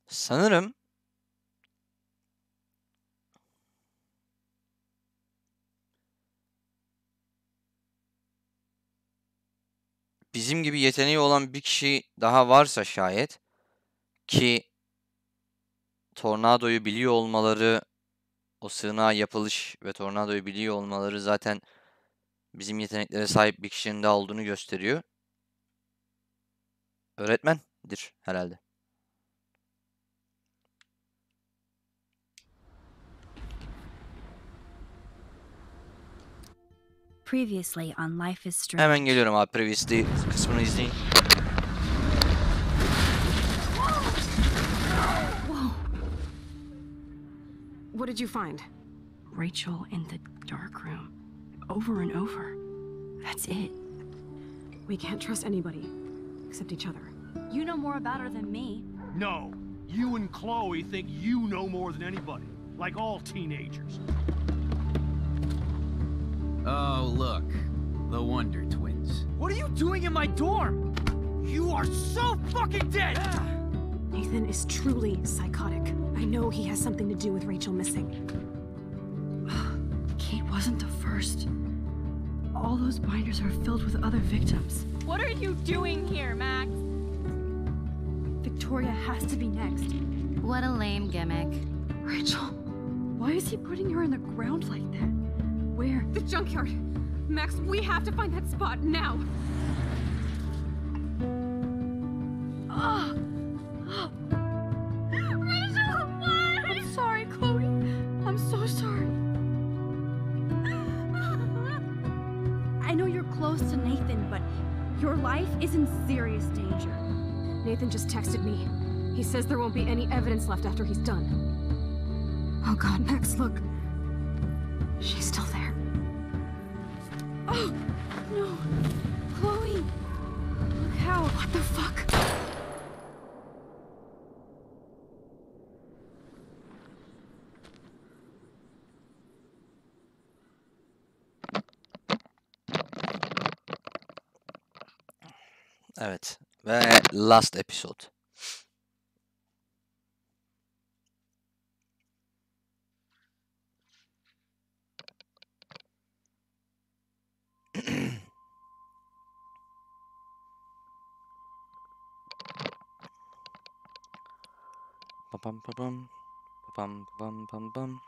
Sanırım bizim gibi yeteneği olan bir kişi daha varsa şayet, ki tornadoyu biliyor olmaları, o sığınağa yapılış ve tornadoyu biliyor olmaları zaten bizim yeteneklere sahip bir kişinin daha olduğunu gösteriyor. Öğretmendir herhalde. Previously on Life is Strange. Hemen geliyorum abi. Previously kısmını izleyin. Whoa. What did you find? Rachel in the dark room. Over and over. That's it. We can't trust anybody except each other. You know more about her than me. No. You and Chloe think you know more than anybody. Like all teenagers. Oh, look. The Wonder Twins. What are you doing in my dorm? You are so fucking dead! Nathan is truly psychotic. I know he has something to do with Rachel missing. Kate wasn't the first. All those binders are filled with other victims. What are you doing here, Max? Victoria has to be next. What a lame gimmick. Rachel, why is he putting her in the ground like that? Where? The junkyard! Max, we have to find that spot now! Ah! Rachel, why? I'm sorry, Chloe. I'm so sorry. I know you're close to Nathan, but your life is in serious danger. Nathan just texted me. He says there won't be any evidence left after he's done. Oh God, Max, look. She's still there. Oh, no. Chloe. Look how. What the fuck? Evet. Ve last episode. Pam pam pam pam pam pam pam.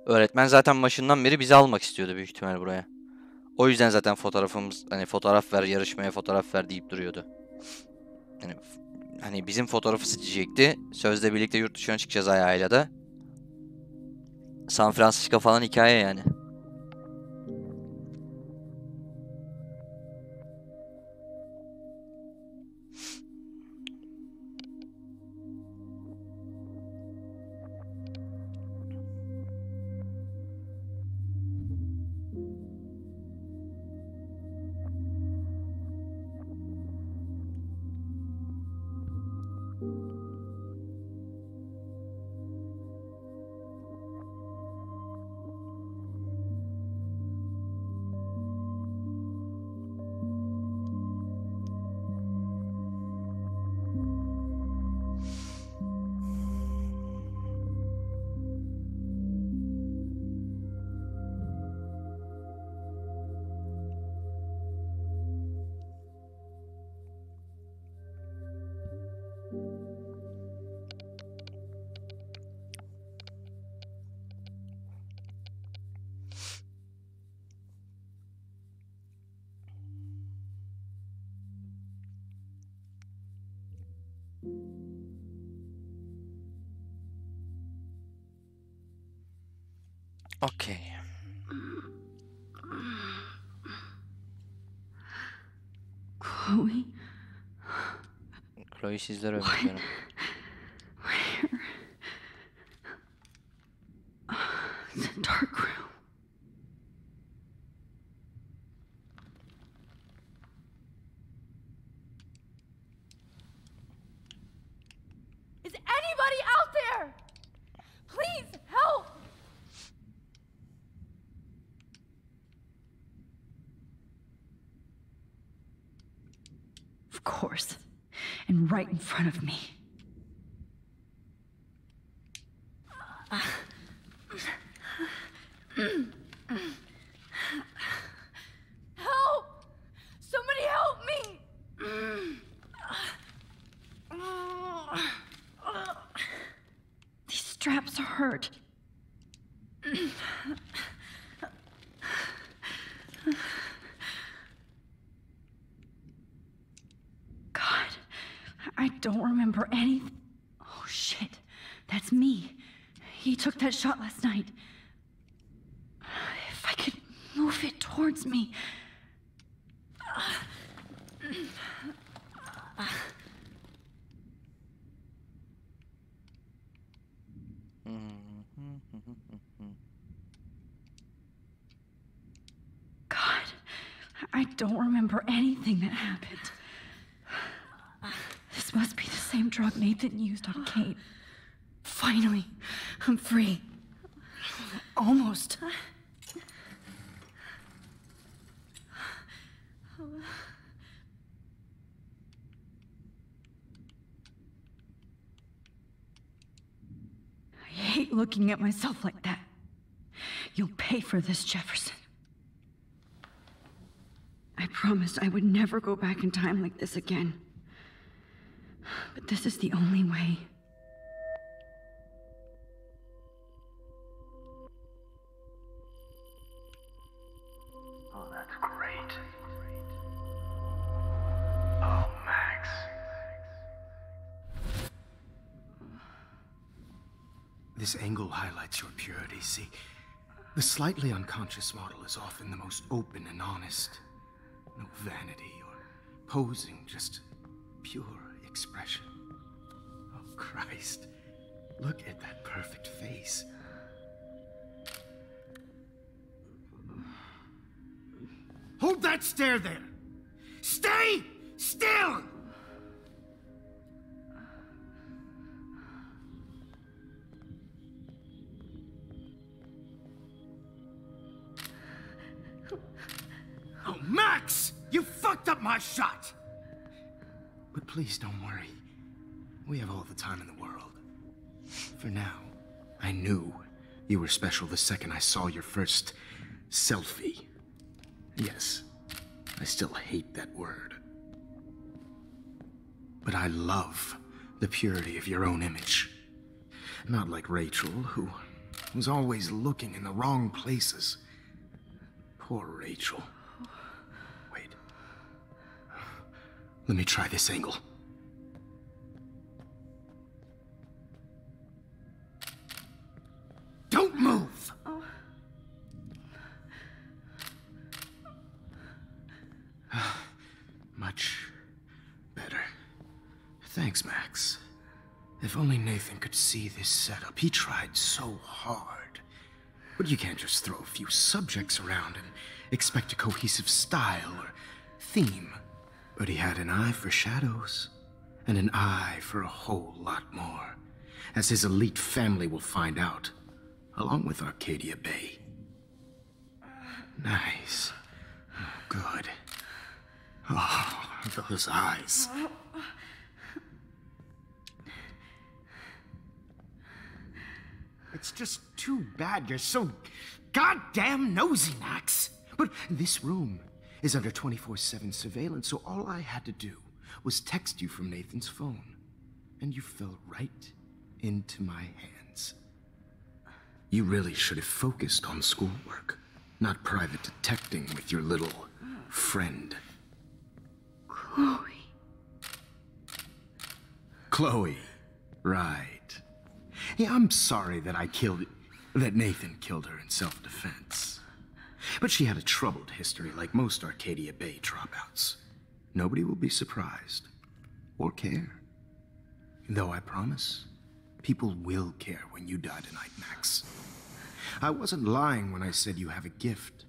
Öğretmen zaten başından beri bizi almak istiyordu büyük ihtimal buraya. O yüzden zaten fotoğrafımız, hani fotoğraf ver yarışmaya, fotoğraf ver deyip duruyordu. Yani hani bizim fotoğrafı seçecekti. Sözde birlikte yurt dışına çıkacağız ayağıyla da. San Francisco falan hikaye yani. Okey. Chloe? Chloe sizlere öpüyorum. Where? The dark room. Is anybody out there? Please help! Of course. And right in front of me. Help! Somebody help me! These straps hurt. God, I don't remember anything. Oh shit, that's me. He took that shot last night. If I could move it towards me. God, I don't remember anything that happened. This must be the same drug Nathan used on Kate. Finally, I'm free. Almost. I hate looking at myself like that. You'll pay for this, Jefferson. I promised I would never go back in time like this again. But this is the only way. Oh, that's great. Oh, Max. This angle highlights your purity, see? The slightly unconscious model is often the most open and honest. No vanity or posing, just pure expression. Oh, Christ. Look at that perfect face. Hold that stare there! Stay still! Oh, Max! You fucked up my shot! But please don't worry. We have all the time in the world. For now, I knew you were special the second I saw your first selfie. Yes, I still hate that word. But I love the purity of your own image. Not like Rachel, who was always looking in the wrong places. Poor Rachel. Wait. Let me try this angle. Don't move! Much better. Thanks, Max. If only Nathan could see this setup. He tried so hard. But you can't just throw a few subjects around and expect a cohesive style or theme. But he had an eye for shadows, and an eye for a whole lot more, as his elite family will find out, along with Arcadia Bay. Nice. Oh, good. Oh, those eyes. It's just too bad you're so goddamn nosy, Max. But this room is under 24/7 surveillance, so all I had to do was text you from Nathan's phone. And you fell right into my hands. You really should have focused on schoolwork, not private detecting with your little friend. Chloe. Chloe. Right. Yeah, I'm sorry that that Nathan killed her in self-defense. But she had a troubled history like most Arcadia Bay dropouts. Nobody will be surprised. Or care. Though I promise, people will care when you die tonight, Max. I wasn't lying when I said you have a gift.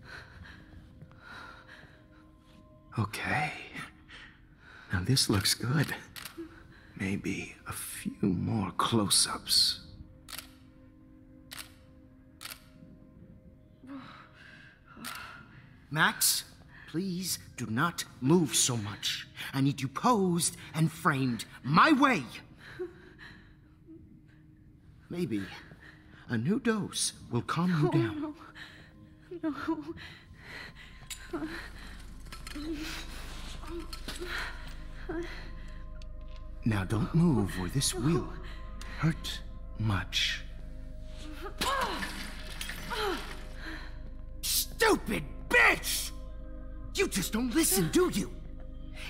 Okay. Now this looks good. Maybe a few more close-ups. Max, please do not move so much. I need you posed and framed my way. Maybe a new dose will calm you down. No. Now don't move or this will hurt much. Stupid bitch! You just don't listen, do you?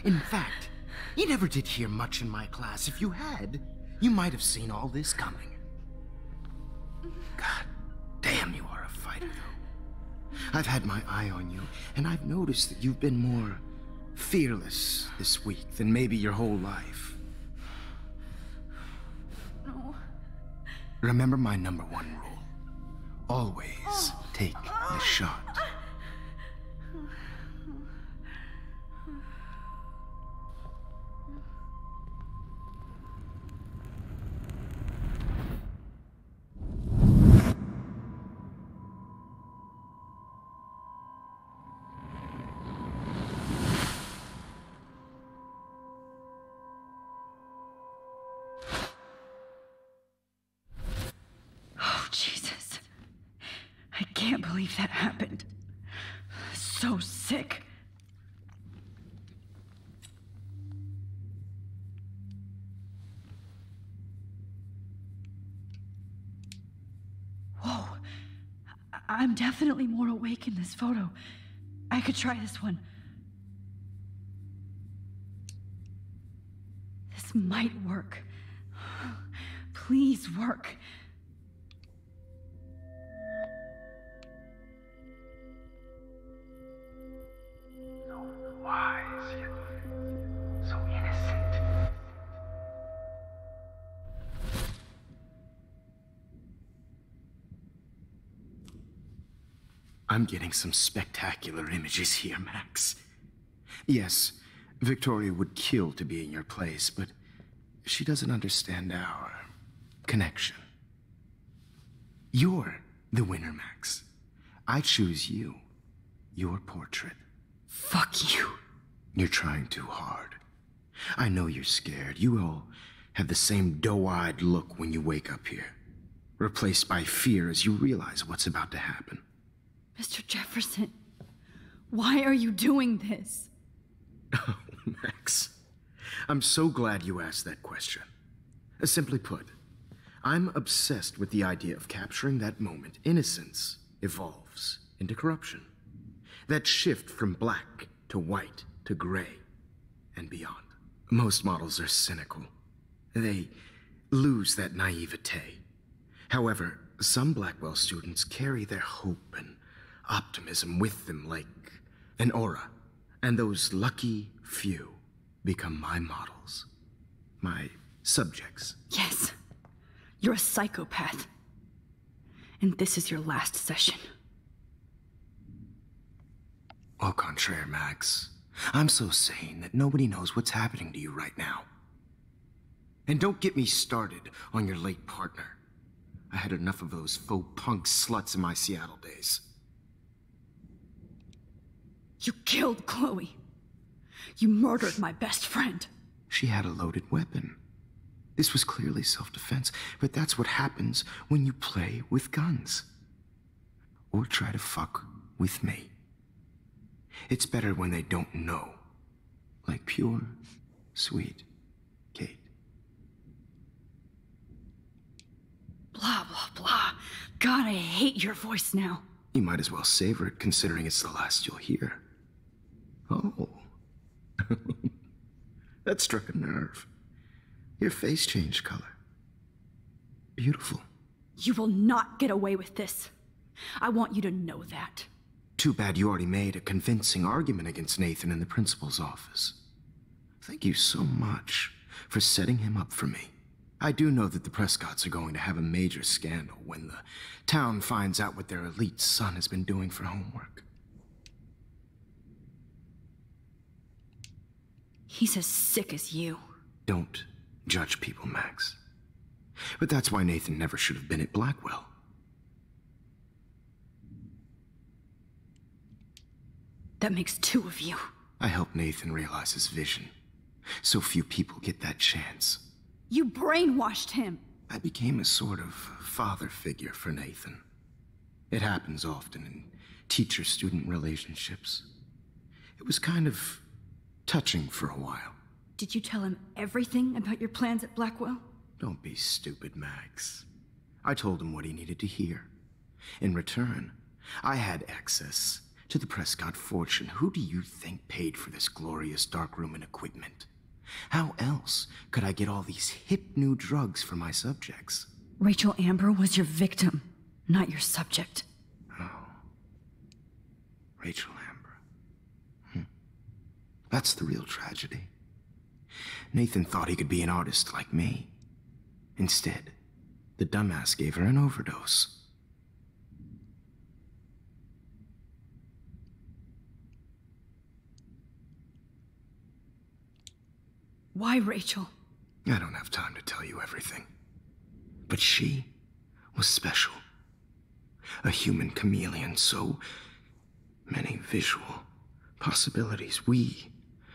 In fact, you never did hear much in my class. If you had, you might have seen all this coming. God damn, you are a fighter, though. I've had my eye on you, and I've noticed that you've been more fearless this week than maybe your whole life. No. Remember my #1 rule. Always take the shot. Oh, Jesus. I can't believe that happened. So sick. Whoa. I'm definitely more awake in this photo. I could try this one. This might work. Please work. Wise, yet so innocent. I'm getting some spectacular images here, Max. Yes, Victoria would kill to be in your place, but she doesn't understand our connection. You're the winner, Max. I choose you. Your portrait. Fuck you. You're trying too hard. I know you're scared. You all have the same doe-eyed look when you wake up here, replaced by fear as you realize what's about to happen. Mr. Jefferson, why are you doing this? Oh, Max, I'm so glad you asked that question. Simply put, I'm obsessed with the idea of capturing that moment innocence evolves into corruption. That shift from black to white to gray and beyond. Most models are cynical. They lose that naivete. However, some Blackwell students carry their hope and optimism with them like an aura. And those lucky few become my models. My subjects. Yes, you're a psychopath. And this is your last session. Au contraire, Max. I'm so sane that nobody knows what's happening to you right now. And don't get me started on your late partner. I had enough of those faux punk sluts in my Seattle days. You killed Chloe. You murdered my best friend. She had a loaded weapon. This was clearly self-defense, but that's what happens when you play with guns. Or try to fuck with me. It's better when they don't know. Like pure, sweet Kate. Blah, blah, blah. God, I hate your voice now. You might as well savor it, considering it's the last you'll hear. Oh. That struck a nerve. Your face changed color. Beautiful. You will not get away with this. I want you to know that. Too bad you already made a convincing argument against Nathan in the principal's office. Thank you so much for setting him up for me. I do know that the Prescotts are going to have a major scandal when the town finds out what their elite son has been doing for homework. He's as sick as you. Don't judge people, Max. But that's why Nathan never should have been at Blackwell. That makes two of you. I helped Nathan realize his vision. So few people get that chance. You brainwashed him. I became a sort of father figure for Nathan. It happens often in teacher-student relationships. It was kind of touching for a while. Did you tell him everything about your plans at Blackwell? Don't be stupid, Max. I told him what he needed to hear. In return, I had access to the Prescott fortune. Who do you think paid for this glorious darkroom and equipment? How else could I get all these hip new drugs for my subjects? Rachel Amber was your victim, not your subject. Oh. Rachel Amber. That's the real tragedy. Nathan thought he could be an artist like me. Instead, the dumbass gave her an overdose. Why, Rachel? I don't have time to tell you everything. But she was special. A human chameleon, so many visual possibilities. We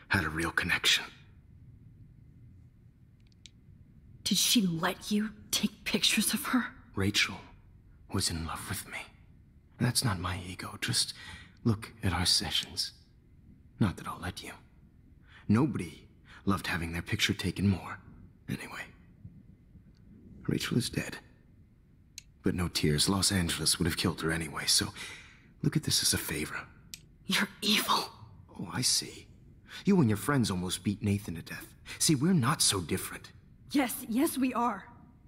had a real connection. Did she let you take pictures of her? Rachel was in love with me. That's not my ego. Just look at our sessions. Not that I'll let you. Nobody loved having their picture taken more. Anyway, Rachel is dead. But no tears. Los Angeles would have killed her anyway, so look at this as a favor. You're evil. Oh, I see. You and your friends almost beat Nathan to death. See, we're not so different. Yes, we are.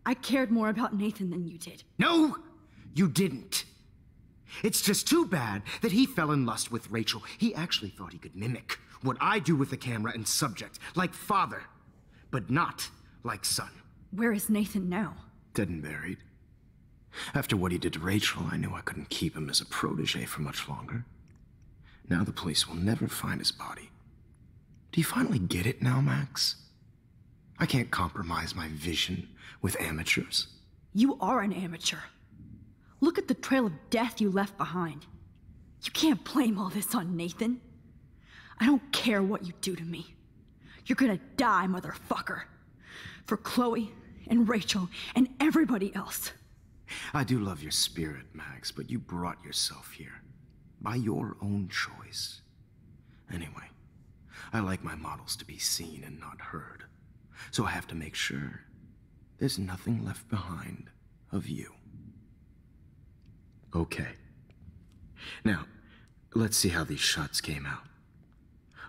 I cared more about Nathan than you did. No, you didn't. It's just too bad that he fell in lust with Rachel. He actually thought he could mimic what I do with the camera and subject, like father, but not like son. Where is Nathan now? Dead and buried. After what he did to Rachel, I knew I couldn't keep him as a protege for much longer. Now the police will never find his body. Do you finally get it now, Max? I can't compromise my vision with amateurs. You are an amateur. Look at the trail of death you left behind. You can't blame all this on Nathan. I don't care what you do to me. You're gonna die, motherfucker. For Chloe and Rachel and everybody else. I do love your spirit, Max, but you brought yourself here. By your own choice. Anyway, I like my models to be seen and not heard. So I have to make sure there's nothing left behind of you. Okay. Now, let's see how these shots came out.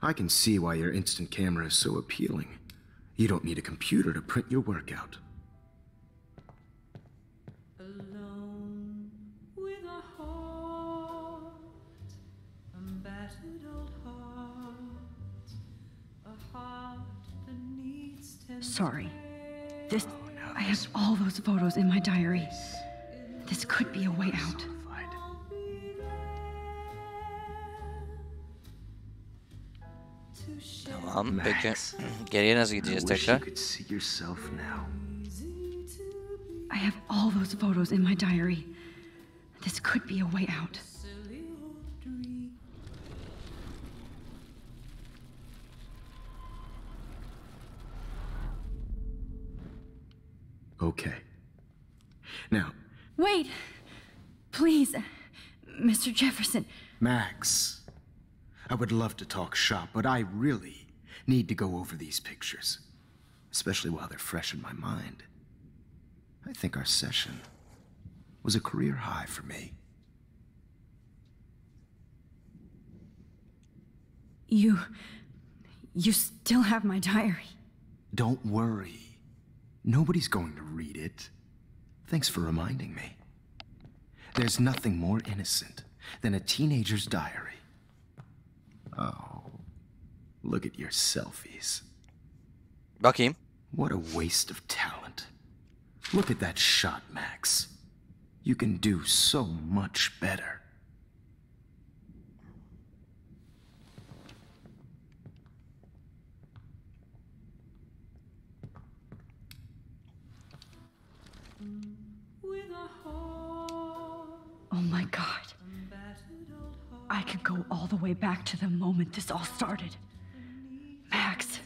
I can see why your instant camera is so appealing. You don't need a computer to print your work out. Alone with a heart, a battered old heart, a heart that needs tending. Sorry. I have all those photos in my diary. This could be a way out. Tamam, peki. Geriye nasıl gideceğiz tekrar? I have all those photos in my diary. This could be a way out. Okay. Now... Wait! Please, Mr. Jefferson. Max, I would love to talk shop, but I really need to go over these pictures. Especially while they're fresh in my mind. I think our session was a career high for me. You still have my diary. Don't worry. Nobody's going to read it. Thanks for reminding me. There's nothing more innocent than a teenager's diary. Oh, look at your selfies. Bakayım. What a waste of talent. Look at that shot, Max. You can do so much better. Oh my God. I could go all the way back to the moment this all started. Max,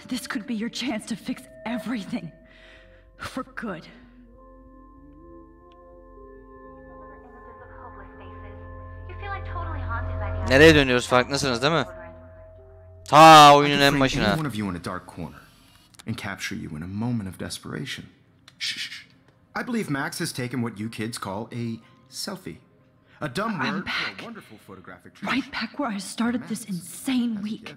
this could be your chance to fix everything. For good. Nereye dönüyoruz farkındasınız değil mi? Ta oyunun en başına. One of you in a dark corner and capture you in a moment of desperation. Shh. I believe Max has taken what you kids call a selfie. A dumb word for a wonderful photographic treat. Right back where I started this insane week.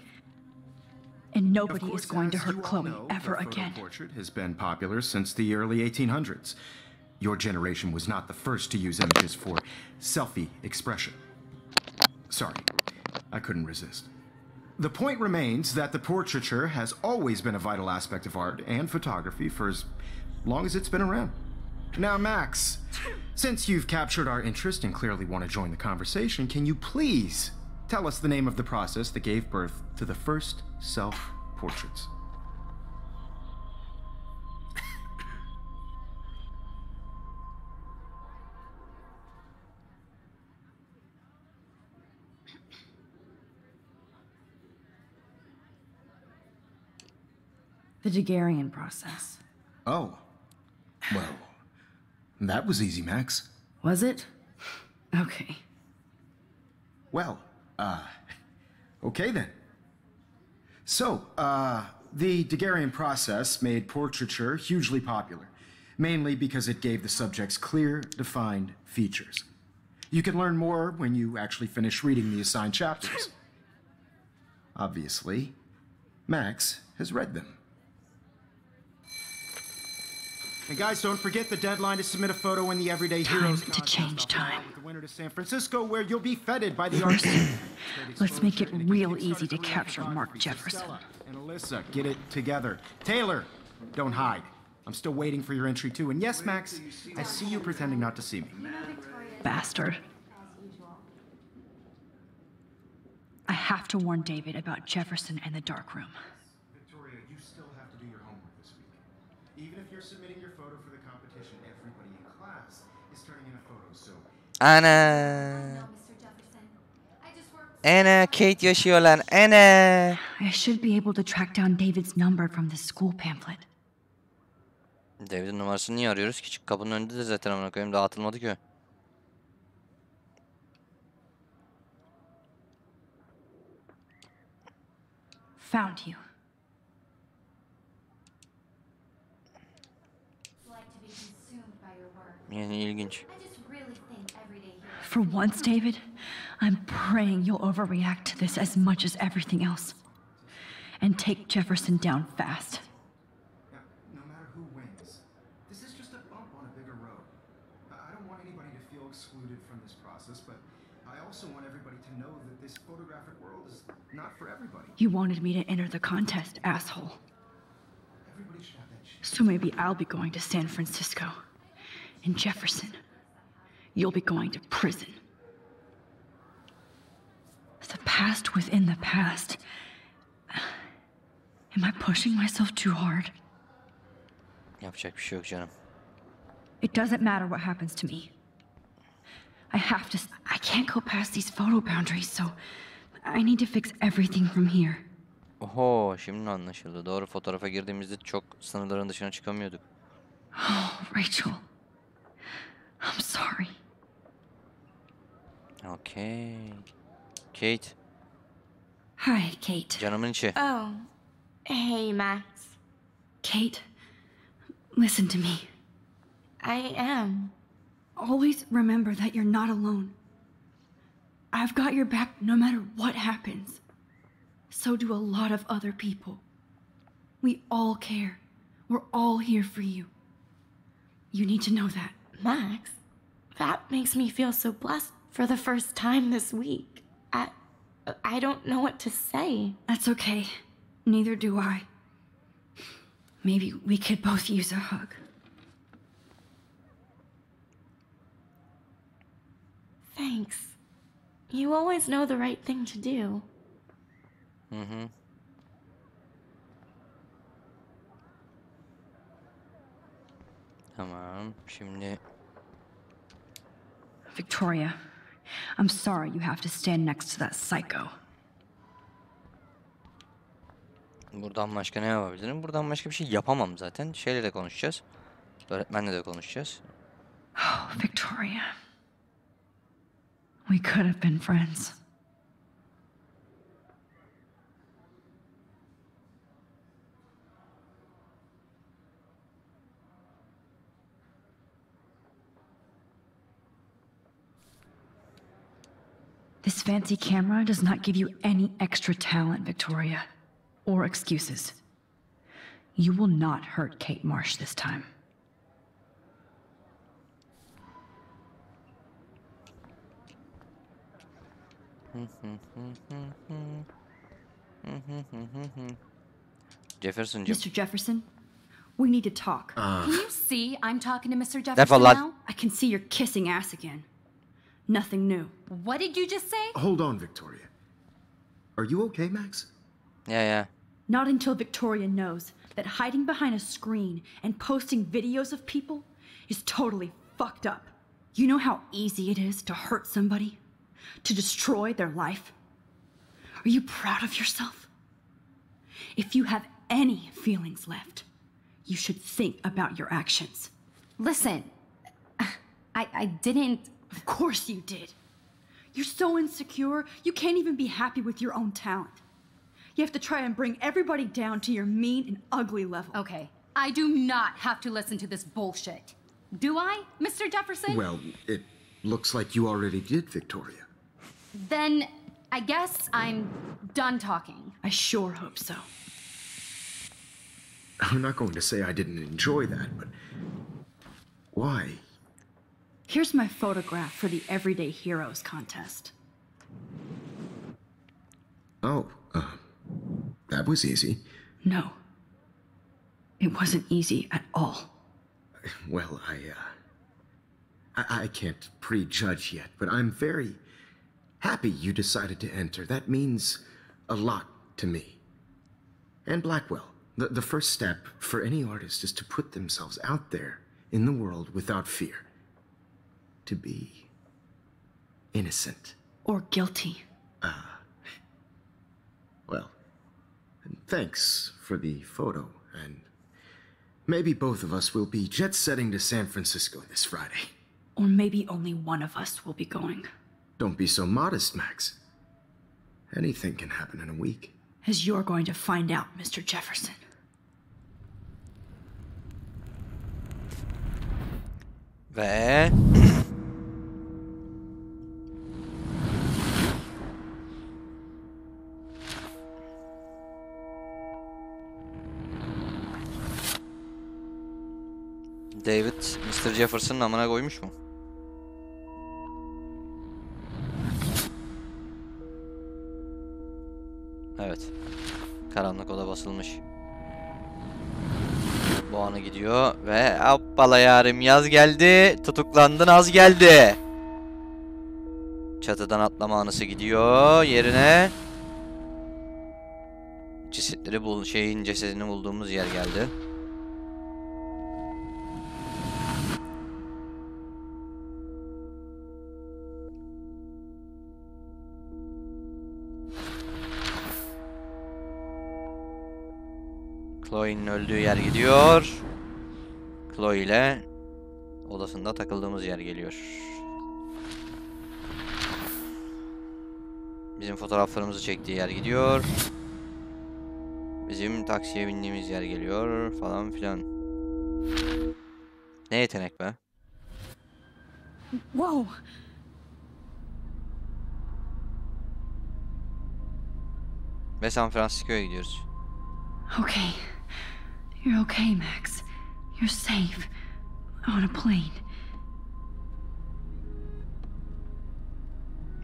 And nobody is going to hurt Chloe ever again. Portrait has been popular since the early 1800s. Your generation was not the first to use images for selfie expression. Sorry, I couldn't resist. The point remains that the portraiture has always been a vital aspect of art and photography for as long as it's been around. Now, Max, since you've captured our interest and clearly want to join the conversation, can you please tell us the name of the process that gave birth to the first self-portraits? The Daguerrean process. Oh, well, that was easy, Max. Was it? Okay. Well, okay then. So, the Daguerrean process made portraiture hugely popular, mainly because it gave the subjects clear, defined features. You can learn more when you actually finish reading the assigned chapters. Obviously, Max has read them. And guys, don't forget the deadline to submit a photo in the Everyday Heroes Time to change time. with the winner to San Francisco, where you'll be feted by the artist. Let's make it real easy to capture Mark Jefferson. And Alyssa, get it together. Taylor, don't hide. I'm still waiting for your entry too. And yes, Max, I see you pretending not to see me. Bastard. I have to warn David about Jefferson and the dark room. Victoria, you still have to do your homework this week. Even if you're submitting your photo for the competition, everybody in class is turning in a photo, so... Ana. Ana, Kate yaşıyor lan. Ana. I should be able to track down David's number from the school pamphlet. David'in numarasını niye arıyoruz? Küçük kapının önünde de zaten amına koyayım, dağıtılmadı ki. Found you. Yani ilginç. For once, David, I'm praying you'll overreact to this as much as everything else. And take Jefferson down fast. Now, no matter who wins, this is just a bump on a bigger road. I don't want anybody to feel excluded from this process, but I also want everybody to know that this photographic world is not for everybody. You wanted me to enter the contest, asshole. Everybody should have that chance. So maybe I'll be going to San Francisco. And Jefferson, you'll be going to prison. The past within the past. Am I pushing myself too hard? Yapacak bir şey yok canım. It doesn't matter what happens to me. I can't go past these photo boundaries, so I need to fix everything from here. Oho, şimdi anlaşıldı. Doğru, fotoğrafa girdiğimizde çok sınırların dışına çıkamıyorduk. Oh, Rachel. I'm sorry. Okay. Kate. Hi, Kate. Canımın içi. Oh, hey, Max. Kate, listen to me. I am. Always remember that you're not alone. I've got your back no matter what happens. So do a lot of other people. We all care. We're all here for you. You need to know that. Max, that makes me feel so blessed for the first time this week. I don't know what to say. That's okay. Neither do I. Maybe we could both use a hug. Thanks. You always know the right thing to do. Mm-hmm. Tamam, şimdi... Victoria, I'm sorry you have to stand next to that psycho. Buradan başka ne yapabilirim? Buradan başka bir şey yapamam zaten. Şeyle de konuşacağız. Öğretmenle de konuşacağız. Oh, Victoria. We could have been friends. This fancy camera does not give you any extra talent, Victoria, or excuses. You will not hurt Kate Marsh this time. Jefferson. Mr. Jefferson, we need to talk. Can you see I'm talking to Mr. Defol Jefferson lan. now? I can see you're kissing ass again. Nothing new. What did you just say? Hold on, Victoria. Are you okay, Max? Yeah. Not until Victoria knows that hiding behind a screen and posting videos of people is totally fucked up. You know how easy it is to hurt somebody? To destroy their life? Are you proud of yourself? If you have any feelings left, you should think about your actions. Listen, I didn't... Of course you did. You're so insecure, you can't even be happy with your own talent. You have to try and bring everybody down to your mean and ugly level. Okay, I do not have to listen to this bullshit. Do I, Mr. Jefferson? Well, it looks like you already did, Victoria. Then I guess I'm done talking. I sure hope so. I'm not going to say I didn't enjoy that, but why? Here's my photograph for the Everyday Heroes contest. Oh, that was easy. No. It wasn't easy at all. Well, I can't prejudge yet, but I'm very happy you decided to enter. That means a lot to me. And Blackwell. The first step for any artist is to put themselves out there in the world without fear. To be innocent. Or guilty. Well, thanks for the photo, and maybe both of us will be jet-setting to San Francisco this Friday. Or maybe only one of us will be going. Don't be so modest, Max. Anything can happen in a week. As you're going to find out, Mr. Jefferson. Ve... David, Mr. Jefferson'ın amına koymuş mu? Evet. Karanlık oda basılmış. Bu anı gidiyor ve hoppala yarim yaz geldi. Tutuklandın az geldi. Çatıdan atlama anısı gidiyor yerine. Cesedini bulduğumuz yer geldi. Chloe'nin öldüğü yer gidiyor. Chloe ile odasında takıldığımız yer geliyor. Bizim fotoğraflarımızı çektiği yer gidiyor. Bizim taksiye bindiğimiz yer geliyor falan filan. Ne yetenek be? Whoa! Ve San Francisco'ya gidiyoruz. Okay. You're okay, Max. You're safe. On a plane.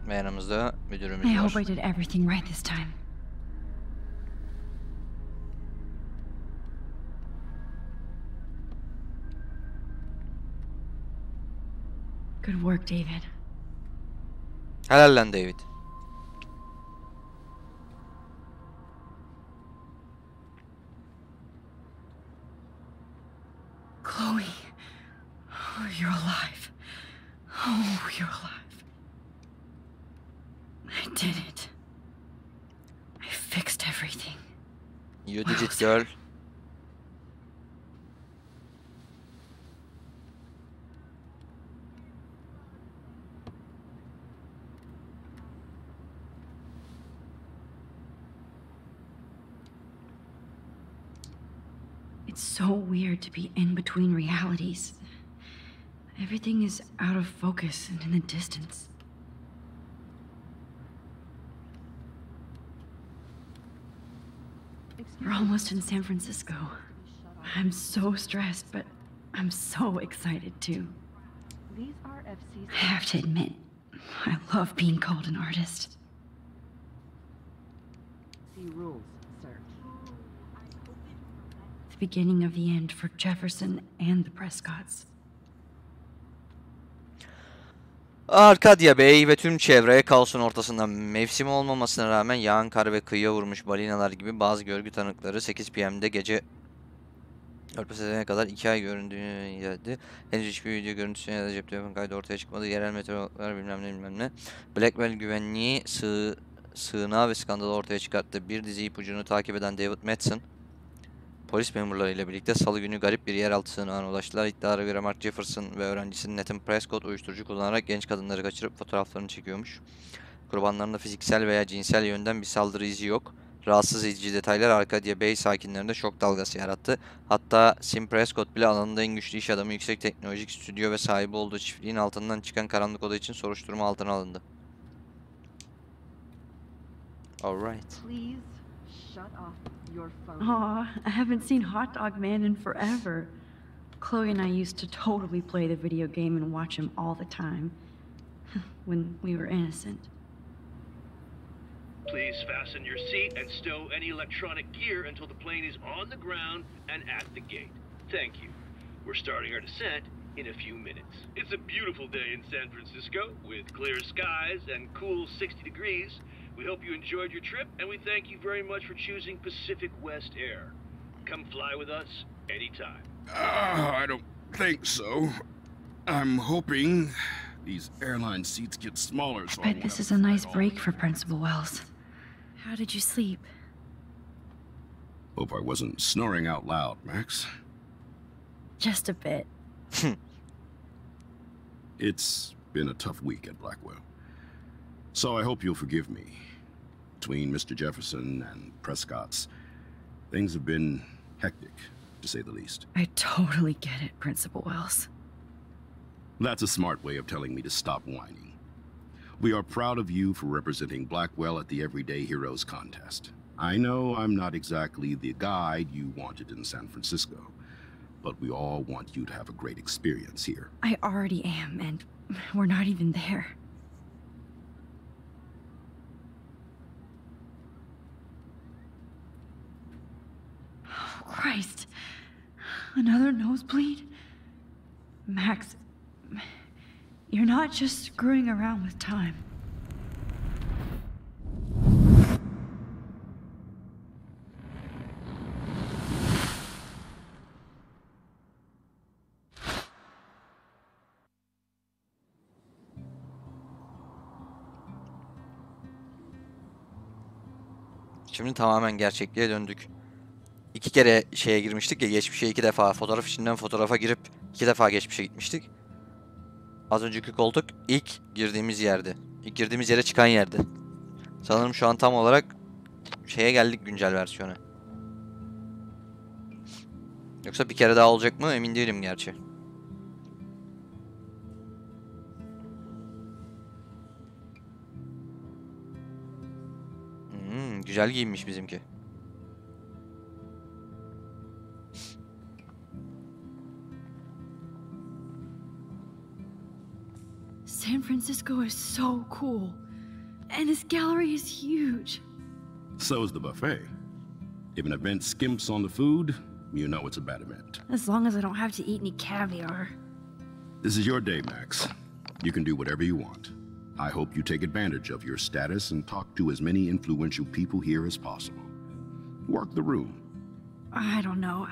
Ve yanımızda müdürümüz I var. hope I did everything right this time. Good work, David. Helal lan David. Chloe. Oh, you're alive. Oh, you're alive. I did it. I fixed everything. You did it, girl. It's so weird to be in between realities. Everything is out of focus and in the distance. We're almost in San Francisco. I'm so stressed, but I'm so excited too. I have to admit, I love being called an artist. The beginning of the end for Jefferson and the Prescotts. Arkadia Bey ve tüm çevreye kaosun ortasında mevsimi olmamasına rağmen yağan kar ve kıyıya vurmuş balinalar gibi bazı görgü tanıkları 8 PM'de gece örtbasına kadar 2 ay göründüğünü geldi. Henüz hiçbir video görüntüsü ya da cep telefonu kaydı ortaya çıkmadı. Yerel meteorologlar bilmem ne. Blackwell güvenliği sığınağı ve skandalı ortaya çıkarttı. Bir dizi ipucunu takip eden David Madsen, polis memurlarıyla birlikte salı günü garip bir yeraltı sığınağına ulaştılar. İddialara göre Mark Jefferson ve öğrencisi Nathan Prescott uyuşturucu kullanarak genç kadınları kaçırıp fotoğraflarını çekiyormuş. Kurbanlarında fiziksel veya cinsel yönden bir saldırı izi yok. Rahatsız edici detaylar Arcadia Bay sakinlerinde şok dalgası yarattı. Hatta Sim Prescott bile alanında en güçlü iş adamı, yüksek teknolojik stüdyo ve sahibi olduğu çiftliğin altından çıkan karanlık oda için soruşturma altına alındı. Alright. Please shut off your phone. Aw, I haven't seen Hot Dog Man in forever. Chloe and I used to totally play the video game and watch him all the time. When we were innocent. Please fasten your seat and stow any electronic gear until the plane is on the ground and at the gate. Thank you. We're starting our descent in a few minutes. It's a beautiful day in San Francisco with clear skies and cool 60 degrees. We hope you enjoyed your trip, and we thank you very much for choosing Pacific West Air. Come fly with us anytime. I don't think so. I'm hoping these airline seats get smaller, so I bet this is a nice break for Principal Wells. How did you sleep? Hope I wasn't snoring out loud, Max. Just a bit. It's been a tough week at Blackwell, so I hope you'll forgive me. Between Mr. Jefferson and Prescott's, things have been hectic, to say the least. I totally get it, Principal Wells. That's a smart way of telling me to stop whining. We are proud of you for representing Blackwell at the Everyday Heroes contest. I know I'm not exactly the guide you wanted in San Francisco, but we all want you to have a great experience here. I already am, and we're not even there. Oh, Christ. Another nosebleed? Max, you're not just screwing around with time. Şimdi tamamen gerçekliğe döndük. 2 kere şeye girmiştik ya, geçmişe 2 defa, fotoğraf içinden fotoğrafa girip 2 defa geçmişe gitmiştik. Az önceki koltuk ilk girdiğimiz yerdi. İlk girdiğimiz yere çıkan yerdi. Sanırım şu an tam olarak şeye geldik, güncel versiyona. Yoksa bir kere daha olacak mı emin değilim gerçi. Güzel giyinmiş bizimki. San Francisco is so cool. And this gallery is huge. So is the buffet. If an event skimps on the food, you know it's a bad event. As long as I don't have to eat any caviar. This is your day, Max. You can do whatever you want. I hope you take advantage of your status and talk to as many influential people here as possible. Work the room. I don't know.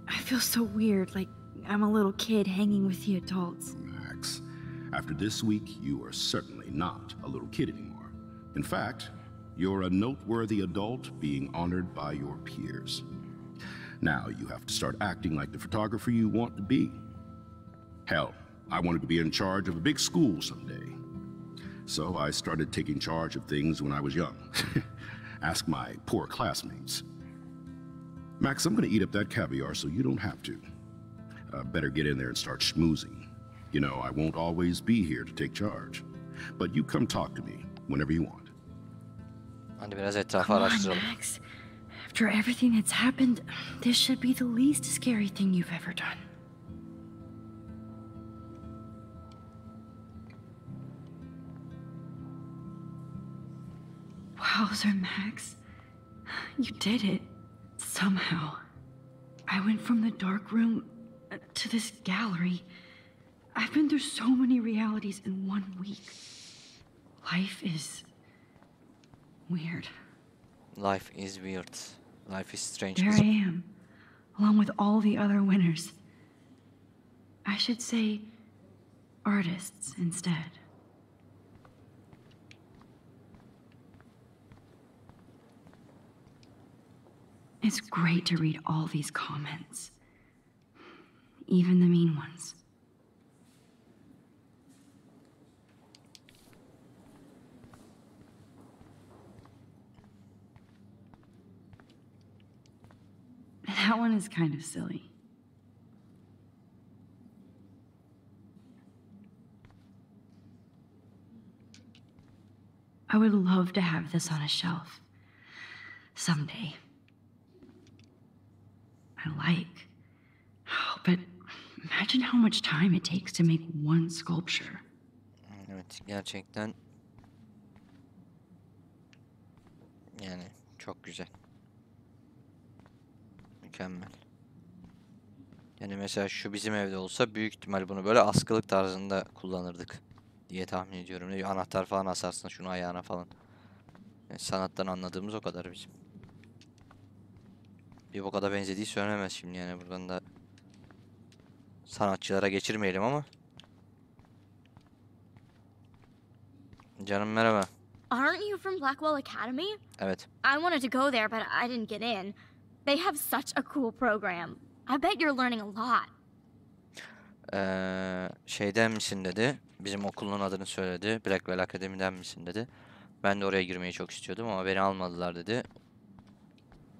I feel so weird, like I'm a little kid hanging with the adults. Max, after this week, you are certainly not a little kid anymore. In fact, you're a noteworthy adult being honored by your peers. Now you have to start acting like the photographer you want to be. Hell, I wanted to be in charge of a big school someday. So I started taking charge of things when I was young. Ask my poor classmates. Max, I'm gonna eat up that caviar so you don't have to. Better get in there and start schmoozing. You know, I won't always be here to take charge. But you come talk to me whenever you want. Hadi biraz etrafı Come on, araştıralım. Max. After everything that's happened, this should be the least scary thing you've ever done. Wowzer, Max. You did it. Somehow. I went from the dark room to this gallery. I've been through so many realities in 1 week. Life is weird. Life is weird. Life is strange. There I am, along with all the other winners. I should say artists instead. It's great to read all these comments, even the mean ones. That one is kind of silly. I would love to have this on a shelf someday. I like. Oh, but imagine how much time it takes to make one sculpture. Evet, gerçekten yani çok güzel. Mükemmel. Yani mesela şu bizim evde olsa büyük ihtimal bunu böyle askılık tarzında kullanırdık diye tahmin ediyorum. Ne diyor, anahtar falan asarsın şunu ayağına falan. Yani sanattan anladığımız o kadar bizim. Bir bu kadar benzediği söylenemez şimdi, yani buradan da sanatçılara geçirmeyelim ama. Canım merhaba. Aren't you from Blackwell Academy? Evet. I wanted to go there, but I didn't get in. They have such a cool program. I bet you're learning a lot. Şeyden misin dedi. Bizim okulun adını söyledi. Blackwell Akademi'den misin dedi. Ben de oraya girmeyi çok istiyordum ama beni almadılar dedi.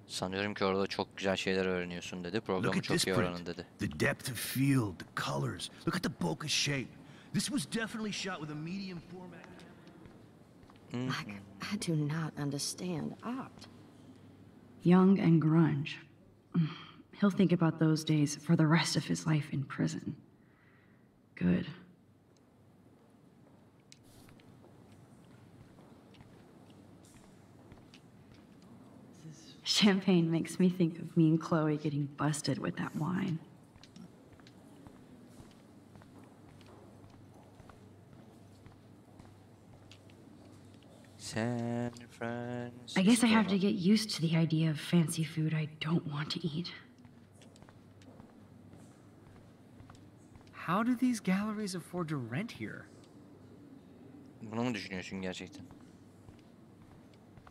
Sanıyorum ki orada çok güzel şeyler öğreniyorsun dedi. Programı çok iyi öğrenin dedi. The depth of field, the colors. Look at the bokeh shape. This was definitely shot with a medium format. I do not understand art. Young and grunge. He'll think about those days for the rest of his life in prison. Good. Champagne makes me think of me and Chloe getting busted with that wine. San Francisco. I guess I have to get used to the idea of fancy food I don't want to eat. How do these galleries afford to rent here? Bunu mu düşünüyorsun gerçekten?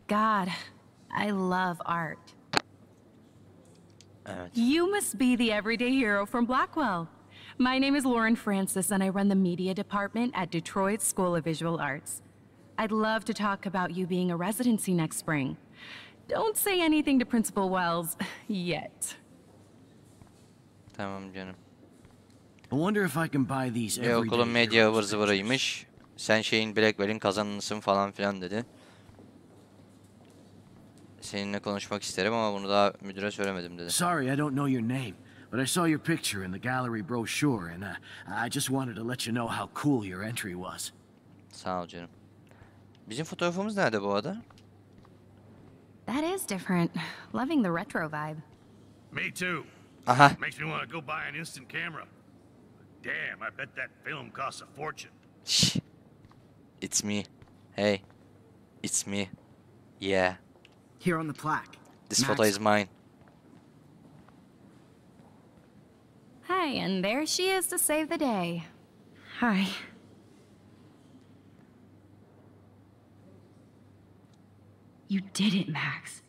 God, I love art. Evet. You must be the everyday hero from Blackwell. My name is Lauren Francis, and I run the media department at Detroit School of Visual Arts. I'd love to talk about you being a residency next spring. Don't say anything to Principal Wells yet. Tamam canım. I wonder if I can buy these Okulun medya ıvır zıvırıymış. Sen şeyin Blackwell'in kazanlısın falan filan dedi. Seninle konuşmak isterim ama bunu daha müdüre söylemedim dedi. Sorry, I don't know your name, but I saw your picture in the gallery brochure, and I just wanted to let you know how cool your entry was. Sağ ol canım. Bizim fotoğrafımız nerede bu arada? That is different. Loving the retro vibe. Me too. Aha. Makes me want to go buy an instant camera. Damn, I bet that film costs a fortune. Shh. It's me. Hey. It's me. Yeah. Here on the plaque. This photo is mine. Hi, and there she is to save the day. Hi. You did it, Max.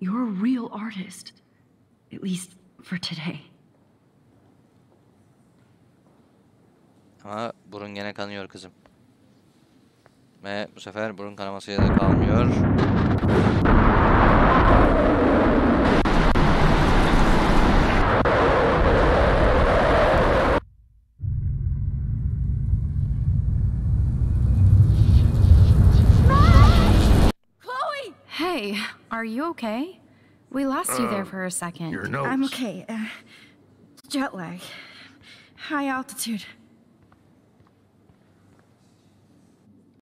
You're a real artist. At least for today. Ama burun gene kanıyor kızım. Ve bu sefer burun kanamasıyla da kalmıyor. Hey, are you okay? We lost you there for a second. Your nose. I'm okay. Jet lag. High altitude.